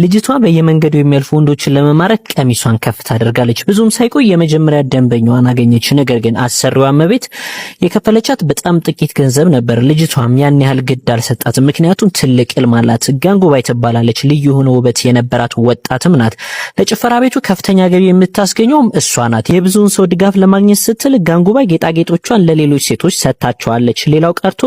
ልጅቷ በየመንገዱ የሚያልፉ ወንዶችን ለመማረክ ቀሚሷን ከፍ ታደርጋለች። ብዙም ሳይቆይ የመጀመሪያ ደንበኛዋን አገኘች። ነገር ግን አሰሪዋ እመቤት የከፈለቻት በጣም ጥቂት ገንዘብ ነበር። ልጅቷም ያን ያህል ግድ አልሰጣትም፣ ምክንያቱም ትልቅ ሕልም አላት። ጋንጉባይ ትባላለች። ልዩ የሆነ ውበት የነበራት ወጣትም ናት። ለጭፈራ ቤቱ ከፍተኛ ገቢ የምታስገኘውም እሷ ናት። የብዙውን ሰው ድጋፍ ለማግኘት ስትል ጋንጉባይ ጌጣጌጦቿን ለሌሎች ሴቶች ሰጥታቸዋለች። ሌላው ቀርቶ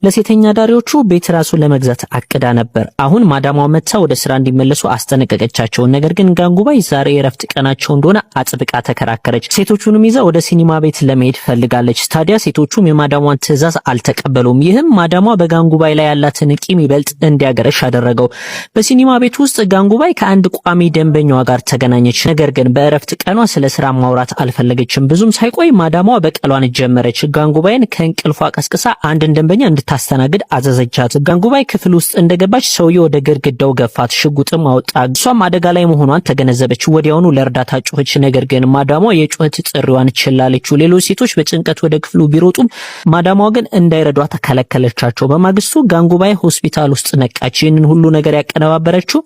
ለሴተኛ ዳሪዎቹ ቤት ራሱ ለመግዛት አቅዳ ነበር። አሁን ማዳሟ መጥታ ወደ ስራ እንዲመለሱ አስጠነቀቀቻቸው። ነገር ግን ጋንጉባይ ዛሬ የረፍት ቀናቸው እንደሆነ አጥብቃ ተከራከረች። ሴቶቹንም ይዛ ወደ ሲኒማ ቤት ለመሄድ ፈልጋለች። ታዲያ ሴቶቹም የማዳሟን ትዕዛዝ አልተቀበሉም። ይህም ማዳሟ በጋንጉባይ ላይ ያላትን ቂም ይበልጥ እንዲያገረሽ አደረገው። በሲኒማ ቤት ውስጥ ጋንጉባይ ከአንድ ቋሚ ደንበኛዋ ጋር ተገናኘች። ነገር ግን በእረፍት ቀኗ ስለ ስራ ማውራት አልፈለገችም። ብዙም ሳይቆይ ማዳሟ በቀሏን ጀመረች። ጋንጉባይን ከእንቅልፏ ቀስቅሳ አንድን ደንበኛ ታስተናግድ አዘዘቻት። ጋንጉባይ ክፍል ውስጥ እንደገባች ሰውየው ወደ ግድግዳው ገፋት፣ ሽጉጥም አወጣ። እሷም አደጋ ላይ መሆኗን ተገነዘበች። ወዲያውኑ ለእርዳታ ጮኸች። ነገር ግን ማዳሟ የጩኸት ጥሪዋን ችላለች። ሌሎች ሴቶች በጭንቀት ወደ ክፍሉ ቢሮጡም ማዳሟ ግን እንዳይረዷት ተከለከለቻቸው። በማግስቱ ጋንጉባይ ሆስፒታል ውስጥ ነቃች። ይህንን ሁሉ ነገር ያቀነባበረችው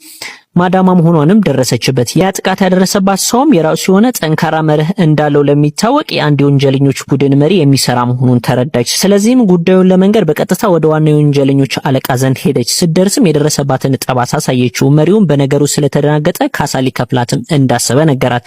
ማዳማ መሆኗንም ደረሰችበት። ያ ጥቃት ያደረሰባት ሰውም የራሱ የሆነ ጠንካራ መርህ እንዳለው ለሚታወቅ የአንድ የወንጀለኞች ቡድን መሪ የሚሰራ መሆኑን ተረዳች። ስለዚህም ጉዳዩን ለመንገር በቀጥታ ወደ ዋናው የወንጀለኞች አለቃ ዘንድ ሄደች። ስትደርስም የደረሰባትን ጠባሳ አሳየችው። መሪውም በነገሩ ስለተደናገጠ ካሳ ሊከፍላትም እንዳሰበ ነገራት።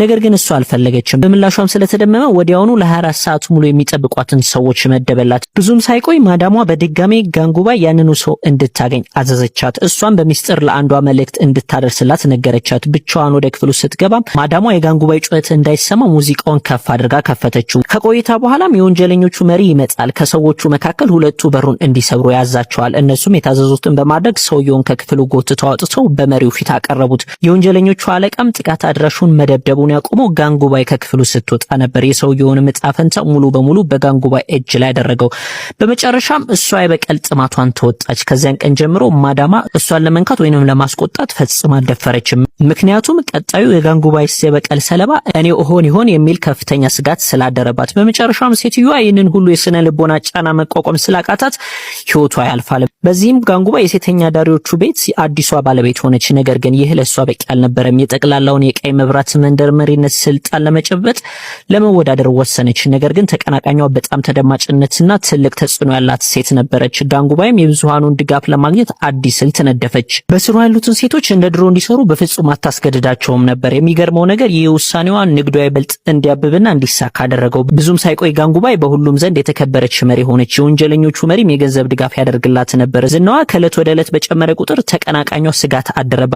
ነገር ግን እሷ አልፈለገችም። በምላሿም ስለተደመመ ወዲያውኑ ለ24 ሰዓት ሙሉ የሚጠብቋትን ሰዎች መደበላት። ብዙም ሳይቆይ ማዳሟ በድጋሜ ጋንጉባይ ያንኑ ሰው እንድታገኝ አዘዘቻት። እሷም በሚስጥር ለአንዷ መልእክት እንድታደርስላት ነገረቻት። ብቻዋን ወደ ክፍሉ ስትገባ ማዳሟ የጋንጉባይ ጩኸት እንዳይሰማ ሙዚቃውን ከፍ አድርጋ ከፈተችው። ከቆይታ በኋላም የወንጀለኞቹ መሪ ይመጣል። ከሰዎቹ መካከል ሁለቱ በሩን እንዲሰብሩ ያዛቸዋል። እነሱም የታዘዙትን በማድረግ ሰውየውን ከክፍሉ ጎትተው አውጥተው በመሪው ፊት አቀረቡት። የወንጀለኞቹ አለቃም ጥቃት አድራሹን መደብደቡን ያቆመው ጋንጉባይ ከክፍሉ ስትወጣ ነበር። የሰውየውን ዕጣ ፈንታ ሙሉ በሙሉ በጋንጉባይ እጅ ላይ ያደረገው። በመጨረሻም እሷ የበቀል ጥማቷን ተወጣች። ከዚያን ቀን ጀምሮ ማዳማ እሷን ለመንካት ወይንም ለማስቆጣት ፈጽማ አልደፈረችም። ምክንያቱም ቀጣዩ የጋንጉባይ የበቀል ሰለባ እኔ እሆን ይሆን የሚል ከፍተኛ ስጋት ስላደረባት። በመጨረሻም ሴትዮዋ ይህንን ሁሉ የስነ ልቦና ጫና መቋቋም ስላቃታት ህይወቷ ያልፋል። በዚህም ጋንጉባይ የሴተኛ ዳሪዎቹ ቤት አዲሷ ባለቤት ሆነች። ነገር ግን ይህ ለሷ በቂ አልነበረም። የጠቅላላውን የቀይ መብራት መንደር መሪነት ስልጣን ለመጨበጥ ለመወዳደር ወሰነች። ነገር ግን ተቀናቃኟ በጣም ተደማጭነትና ትልቅ ተጽዕኖ ያላት ሴት ነበረች። ጋንጉባይም የብዙሃኑን ድጋፍ ለማግኘት አዲስ ስልት ነደፈች። በስሩ ያሉትን ሴቶች እንደ ድሮ እንዲሰሩ በፍጹም አታስገድዳቸውም ነበር። የሚገርመው ነገር ይህ ውሳኔዋ ንግዷ ይበልጥ እንዲያብብና እንዲሳካ አደረገው። ብዙም ሳይቆይ ጋንጉባይ በሁሉም ዘንድ የተከበረች መሪ ሆነች። የወንጀለኞቹ መሪም የገንዘብ ድጋፍ ያደርግላት ነበር። ዝናዋ ከዕለት ወደ ዕለት በጨመረ ቁጥር ተቀናቃኟ ስጋት አደረባት።